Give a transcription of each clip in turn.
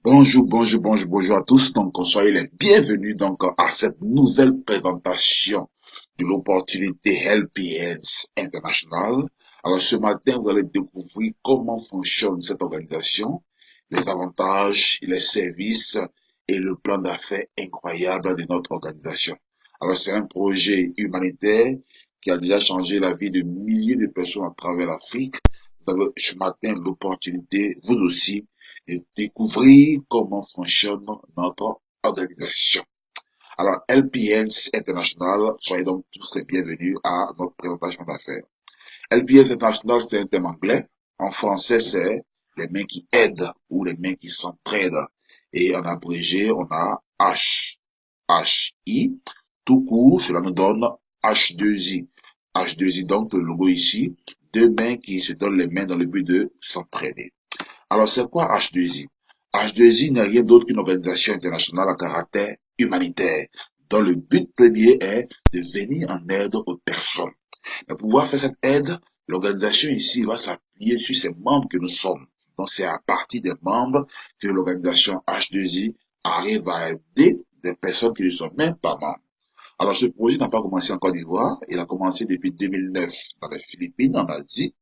Bonjour à tous. Donc, soyez les bienvenus à cette nouvelle présentation de l'opportunité Help Hands International. Alors, ce matin, vous allez découvrir comment fonctionne cette organisation, les avantages, les services et le plan d'affaires incroyable de notre organisation. Alors, c'est un projet humanitaire qui a déjà changé la vie de milliers de personnes à travers l'Afrique. Vous avez ce matin l'opportunité, vous aussi, et découvrir comment fonctionne notre organisation. Alors, LPS International, soyez donc tous les bienvenus à notre présentation d'affaires. LPS International, c'est un terme anglais. En français, c'est les mains qui aident ou les mains qui s'entraident. Et en abrégé, on a H, H-I. Tout court, cela nous donne H2I. H2I, donc le logo ici, deux mains qui se donnent les mains dans le but de s'entraider. Alors, c'est quoi H2I? H2I n'est rien d'autre qu'une organisation internationale à caractère humanitaire, dont le but premier est de venir en aide aux personnes. Mais pour pouvoir faire cette aide, l'organisation ici va s'appuyer sur ses membres que nous sommes. Donc, c'est à partir des membres que l'organisation H2I arrive à aider des personnes qui ne sont même pas membres. Alors, ce projet n'a pas commencé en Côte d'Ivoire, il a commencé depuis 2009 dans les Philippines, en Asie.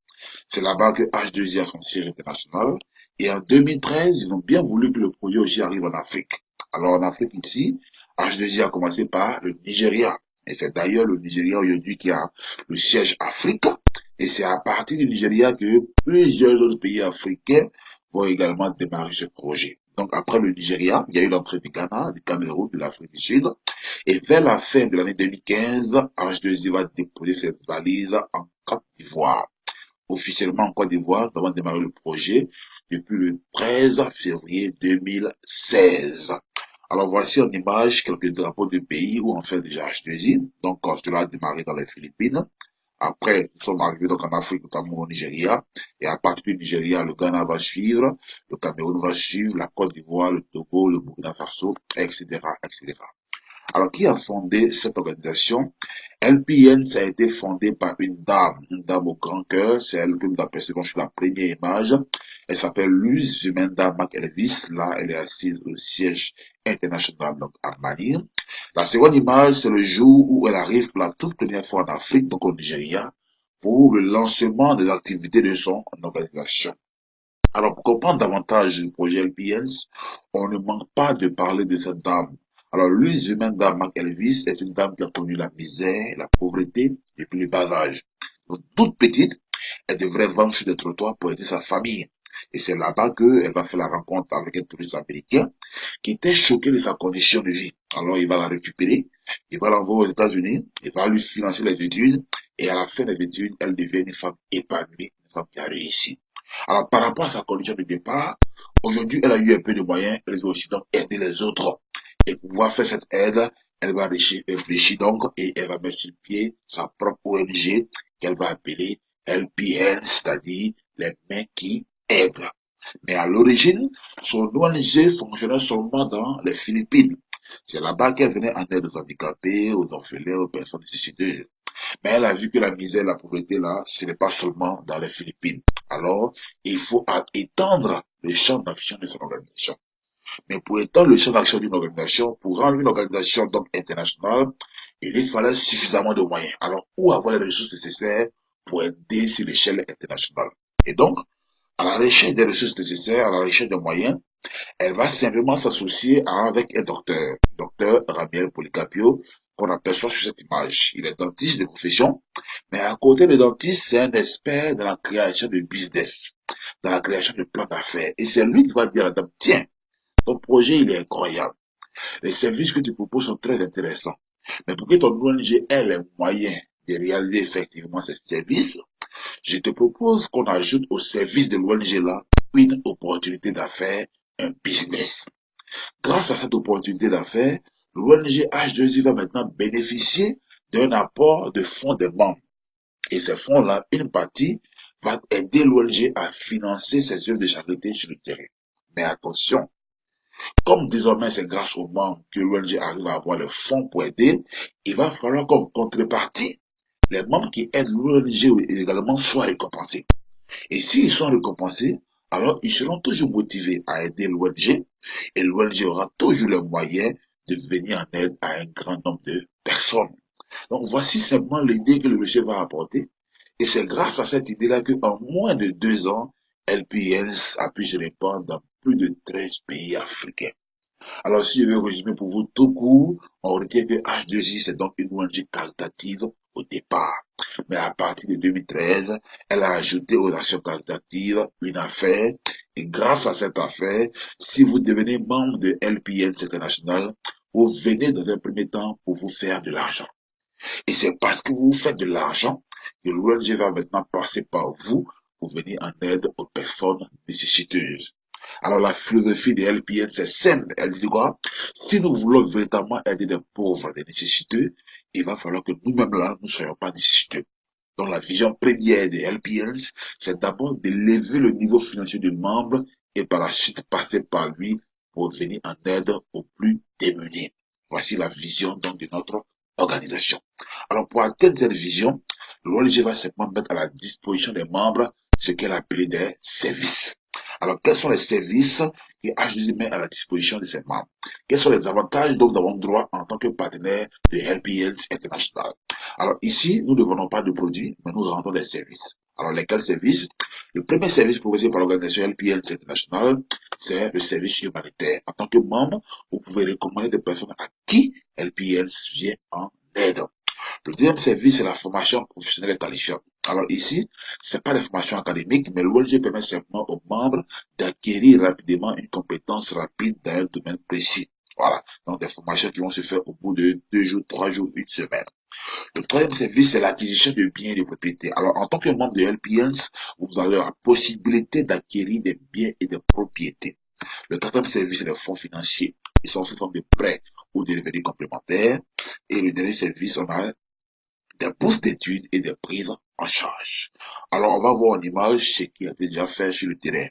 C'est là-bas que H2I a son siège international. Et en 2013, ils ont bien voulu que le projet aussi arrive en Afrique. Alors en Afrique ici, H2I a commencé par le Nigeria. Et c'est d'ailleurs le Nigeria aujourd'hui qui a le siège Afrique. Et c'est à partir du Nigeria que plusieurs autres pays africains vont également démarrer ce projet. Donc après le Nigeria, il y a eu l'entrée du Ghana, du Cameroun, de l'Afrique du Sud. Et vers la fin de l'année 2015, H2I va déposer ses valises en Côte d'Ivoire officiellement en Côte d'Ivoire. Nous avons démarré le projet depuis le 13 février 2016. Alors voici en image quelques drapeaux de pays où on fait déjà H2I. Donc cela a démarré dans les Philippines. Après, nous sommes arrivés donc en Afrique, notamment au Nigeria. Et à partir du Nigeria, le Ghana va suivre, le Cameroun va suivre, la Côte d'Ivoire, le Togo, le Burkina Faso, etc., etc. Alors, qui a fondé cette organisation? LPN, ça a été fondé par une dame au grand cœur, c'est elle que nous apercevons sur la première image. Elle s'appelle Luz Zumenda McElvis, là, elle est assise au siège international, donc à Manille. La seconde image, c'est le jour où elle arrive pour la toute première fois en Afrique, donc au Nigeria, pour le lancement des activités de son organisation. Alors, pour comprendre davantage le projet LPS, on ne manque pas de parler de cette dame. Alors, Louise Jumenda McElvis est une dame qui a connu la misère, la pauvreté depuis le bas âge. Donc, toute petite, elle devrait vendre sur des trottoirs pour aider sa famille. Et c'est là-bas qu'elle va faire la rencontre avec un touriste américain qui était choqué de sa condition de vie. Alors, il va la récupérer, il va l'envoyer aux États-Unis, il va lui financer les études, et à la fin des études, elle devient une femme épanouie, une femme qui a réussi. Alors, par rapport à sa condition de départ, aujourd'hui, elle a eu un peu de moyens, elle veut aussi donc aider les autres. Et pour pouvoir faire cette aide, elle va réfléchir donc et elle va mettre sur pied sa propre ONG qu'elle va appeler LPN, c'est-à-dire les mains qui aident. Mais à l'origine, son ONG fonctionnait seulement dans les Philippines. C'est là-bas qu'elle venait en aide aux handicapés, aux orphelins, aux personnes nécessiteuses. Mais elle a vu que la misère, la pauvreté, là, ce n'est pas seulement dans les Philippines. Alors, il faut étendre le champ d'action de son organisation. Mais pour étendre le champ d'action d'une organisation, pour rendre une organisation donc internationale, il fallait suffisamment de moyens. Alors, où avoir les ressources nécessaires pour aider sur l'échelle internationale? Et donc, à la recherche des ressources nécessaires, à la recherche des moyens, elle va simplement s'associer avec un docteur Ramiel Policapio, qu'on aperçoit sur cette image. Il est dentiste de profession, mais à côté de dentiste, c'est un expert dans la création de business, dans la création de plans d'affaires. Et c'est lui qui va dire à la dame, tiens, ton projet, il est incroyable. Les services que tu proposes sont très intéressants. Mais pour que ton ONG ait les moyens de réaliser effectivement ces services, je te propose qu'on ajoute au service de l'ONG là une opportunité d'affaires, un business. Grâce à cette opportunité d'affaires, l'ONG H2I va maintenant bénéficier d'un apport de fonds des membres. Et ces fonds-là, une partie va aider l'ONG à financer ses œuvres de charité sur le terrain. Mais attention, comme désormais c'est grâce aux membres que l'ONG arrive à avoir le fonds pour aider, il va falloir comme contrepartie, les membres qui aident l'ONG également soient récompensés. Et s'ils sont récompensés, Alors, ils seront toujours motivés à aider l'ONG et l'ONG aura toujours les moyens de venir en aide à un grand nombre de personnes. Donc, voici simplement l'idée que le monsieur va apporter. Et c'est grâce à cette idée-là qu'en moins de 2 ans, LPS a pu se répandre dans plus de 13 pays africains. Alors, si je vais résumer pour vous tout court, on retient que H2I, c'est donc une ONG caritative au départ. Mais à partir de 2013, elle a ajouté aux actions caritatives une affaire. Et grâce à cette affaire, si vous devenez membre de LPS International, vous venez dans un premier temps pour vous faire de l'argent. Et c'est parce que vous faites de l'argent que l'ONG va maintenant passer par vous pour venir en aide aux personnes nécessiteuses. Alors la philosophie de LPN, c'est simple. Elle dit quoi? Si nous voulons véritablement aider les pauvres, les nécessiteux, il va falloir que nous-mêmes là, nous ne soyons pas nécessiteux. Donc la vision première des LPNs, c'est d'abord d'élever le niveau financier du membre et par la suite passer par lui pour venir en aide aux plus démunis. Voici la vision donc de notre organisation. Alors pour atteindre cette vision, l'ONG va simplement mettre à la disposition des membres ce qu'elle a appelé des services. Alors quels sont les services que HDC met à la disposition de ses membres? Quels sont les avantages dont nous avons droit en tant que partenaire de Help Health International? Alors ici, nous ne vendons pas de produits, mais nous rendons des services. Alors lesquels services? Le premier service proposé par l'organisation LPL International, c'est le service humanitaire. En tant que membre, vous pouvez recommander des personnes à qui LPL vient en aide. Le deuxième service, c'est la formation professionnelle et qualifiante. Alors ici, c'est pas la formation académique, mais l'ONG permet simplement aux membres d'acquérir rapidement une compétence rapide dans un domaine précis. Voilà. Donc des formations qui vont se faire au bout de 2 jours, 3 jours, une semaine. Le troisième service, c'est l'acquisition de biens et de propriétés. Alors, en tant que membre de LPNs, vous avez la possibilité d'acquérir des biens et des propriétés. Le quatrième service, c'est les fonds financiers. Ils sont sous forme de prêts ou de revenus complémentaires. Et le dernier service, on a des bourses d'études et des prises en charge. Alors, on va voir en image ce qui a été déjà fait sur le terrain.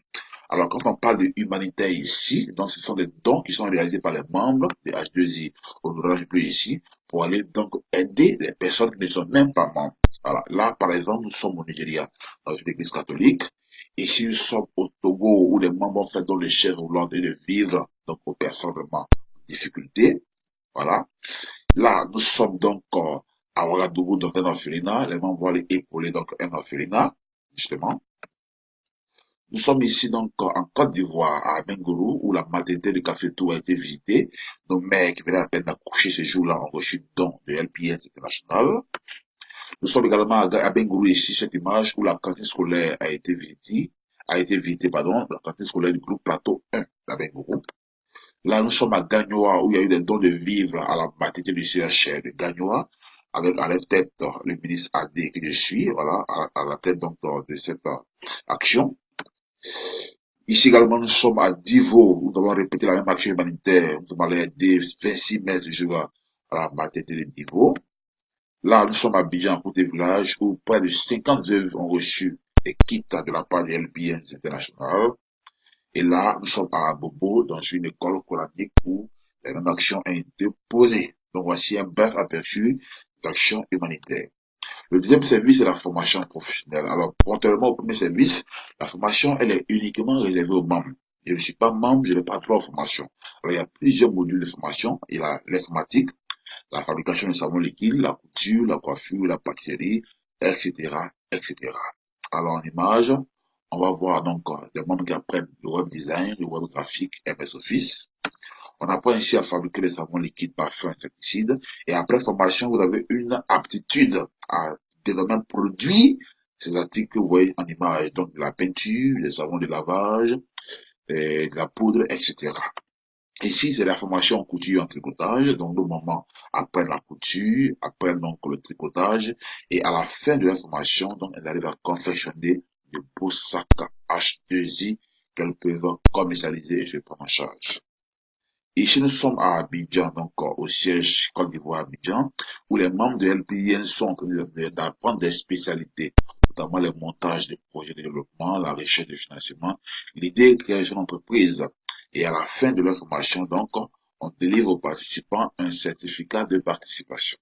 Alors, quand on parle de humanitaire ici, donc ce sont des dons qui sont réalisés par les membres de H2I au Orange Bleu ici, pour aller donc aider les personnes qui ne sont même pas membres. Voilà. Là, par exemple, nous sommes au Nigeria, dans une église catholique. Ici, nous sommes au Togo, où les membres ont fait donc les chaises roulantes et de vivre donc aux personnes vraiment en difficulté. Voilà. Là, nous sommes donc à Ouagadougou, donc un orphelinat. Les membres vont aller épauler donc un orphelinat, justement. Nous sommes ici donc en Côte d'Ivoire, à Abengourou, où la maternité de Cafetou a été visitée. Nos mères qui venaient à peine d'accoucher ce jour-là ont reçu don de LPS International. Nous sommes également à Abengourou ici, cette image où la cantine scolaire a été visitée, pardon, la cantine scolaire du groupe Plateau 1 d'Abengourou. Là, nous sommes à Gagnoa, où il y a eu des dons de vivres à la maternité du CHR de Gagnoa, avec à la tête le ministre AD que je suis, voilà, à la tête donc de cette action. Ici également, nous sommes à Divo, où nous avons répété la même action humanitaire. Nous allons aider 26 mètres de jour à la maternité de Divo. Là, nous sommes à Abidjan, en côté village, où près de 50 œuvres ont reçu des kits de la part de LBN International. Et là, nous sommes à Bobo, dans une école coranique où la même action a été posée. Donc, voici un bref aperçu des actions humanitaires. Le deuxième service est la formation professionnelle. Alors, contrairement au premier service, la formation, elle est uniquement réservée aux membres. Je ne suis pas membre, je n'ai pas droit à formation. Alors, il y a plusieurs modules de formation. Il y a l'informatique, la fabrication de savon liquide, la couture, la coiffure, la pâtisserie, etc., etc. Alors, en image, on va voir donc des membres qui apprennent le web design, le web graphique, MS Office. On apprend ici à fabriquer les savons liquides, parfums, insecticides. Et après formation, vous avez une aptitude à désormais produire ces articles que vous voyez en image. Donc, la peinture, les savons de lavage, de la poudre, etc. Ici, c'est la formation en couture et en tricotage. Donc, nos mamans apprennent la couture, apprennent donc le tricotage. Et à la fin de la formation, donc, elles arrivent à confectionner de beaux sacs H2I qu'elles peuvent commercialiser et se prendre en charge. Ici, nous sommes à Abidjan, donc au siège Côte d'Ivoire Abidjan, où les membres de LPIN sont en train d'apprendre des spécialités, notamment les montages de projets de développement, la recherche de financement, l'idée de création d'entreprise. Et à la fin de leur formation, donc, on délivre aux participants un certificat de participation.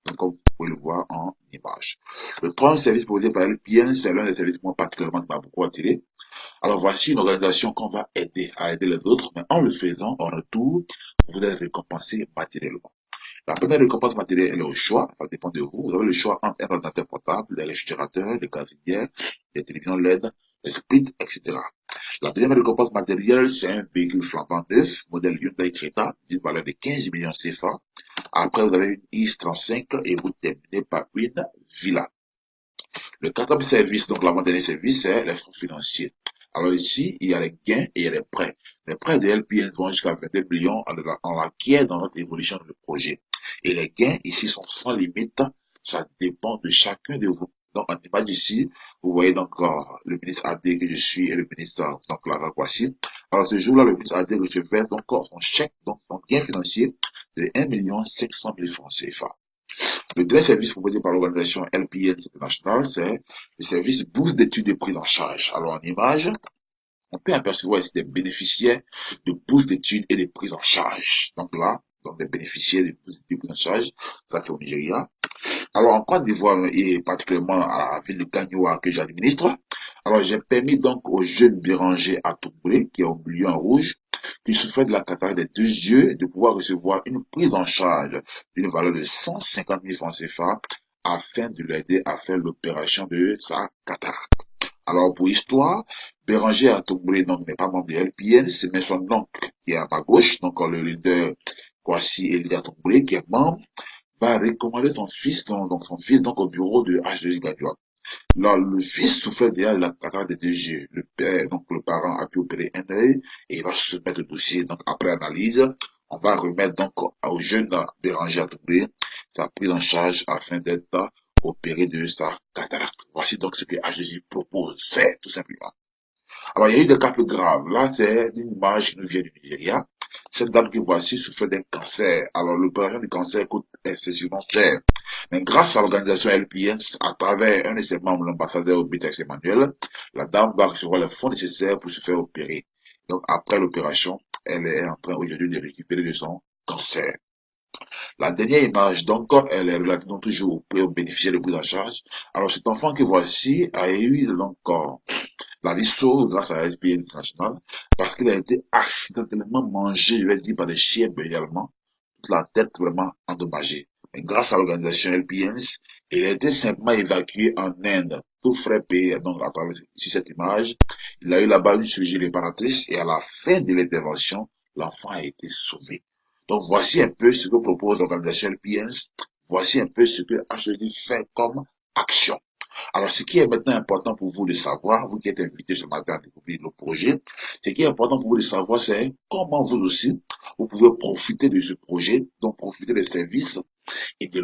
Donc, comme vous pouvez le voir en image. Le troisième service proposé par LPN, c'est l'un des services moi particulièrement qui m'a beaucoup attiré. Alors voici une organisation qu'on va aider à aider les autres, mais en le faisant, en retour, vous êtes récompensé matériellement. La première récompense matérielle, elle est au choix, ça dépend de vous. Vous avez le choix entre un ordinateur portable, des réfrigérateurs, des gazinières, des télévisions LED, des splits, etc. La deuxième récompense matérielle, c'est un véhicule flambant neuf, modèle Hyundai Creta, d'une valeur de 15 millions CFA. Après, vous avez une X35 et vous terminez par une villa. Le quatrième service, donc l'avant-dernier service, c'est les fonds financiers. Alors ici, il y a les gains et il y a les prêts. Les prêts de LPN vont jusqu'à 22 millions en acquiert dans notre évolution de projet. Et les gains ici sont sans limite. Ça dépend de chacun de vous. Donc, en image ici, vous voyez donc le ministre AD que je suis et le ministre donc Lara Kwasi. Alors ce jour-là, le ministre AD recevait donc son chèque, donc son gain financier de 1 500 000 francs CFA. Le dernier service proposé par l'organisation LPS International, c'est le service bourse d'études et prise en charge. Alors en image, on peut apercevoir ici des bénéficiaires de bourse d'études et de prise en charge. Donc là, donc des bénéficiaires de bourse d'études et de prise en charge, ça c'est au Nigeria. Alors en Côte d'Ivoire et particulièrement à la ville de Gagnoa que j'administre, alors j'ai permis donc au jeune Béranger Atouboulé, qui est au milieu en rouge, qui souffrait de la cataracte des deux yeux, de pouvoir recevoir une prise en charge d'une valeur de 150 000 francs CFA afin de l'aider à faire l'opération de sa cataracte. Alors pour histoire, Béranger Atouboulé donc n'est pas membre de LPN, c'est mais son oncle qui est à ma gauche, donc le leader Kwasi Elie Atouboulé qui est membre va recommander son fils donc au bureau de HDI Gadioua. Là, le fils souffrait déjà de la cataracte des deux yeux. Le père, donc le parent a pu opérer un œil et il va soumettre le dossier. Donc après analyse, on va remettre donc au jeune Béranger Atoubé sa prise en charge afin d'être opéré de sa cataracte. Voici donc ce que HDI propose, c'est tout simplement. Alors, il y a eu des cas plus graves. Là, c'est une image qui nous vient du Nigeria. Cette dame que voici souffre d'un cancer. Alors, l'opération du cancer coûte excessivement cher. Mais grâce à l'organisation LPS, à travers un de ses membres, l'ambassadeur Bitex Emmanuel, la dame va recevoir les fonds nécessaires pour se faire opérer. Donc, après l'opération, elle est en train aujourd'hui de récupérer de son cancer. La dernière image, donc, elle est relativement toujours pour bénéficier de prise en charge. Alors, cet enfant que voici a eu, donc, la vie sauve grâce à la SBN International parce qu'il a été accidentellement mangé, je vais dire, par des chiens également, toute la tête vraiment endommagée. Mais grâce à l'organisation LPNs, il a été simplement évacué en Inde, tout frais payé. Donc, à travers sur cette image, il a eu là-bas une chirurgie réparatrice et à la fin de l'intervention, l'enfant a été sauvé. Donc, voici un peu ce que propose l'organisation LPNs. Voici un peu ce que HED fait comme action. Alors, ce qui est maintenant important pour vous de savoir, vous qui êtes invité ce matin à découvrir le projet, ce qui est important pour vous de savoir, c'est comment vous aussi, vous pouvez profiter de ce projet, donc profiter des services et de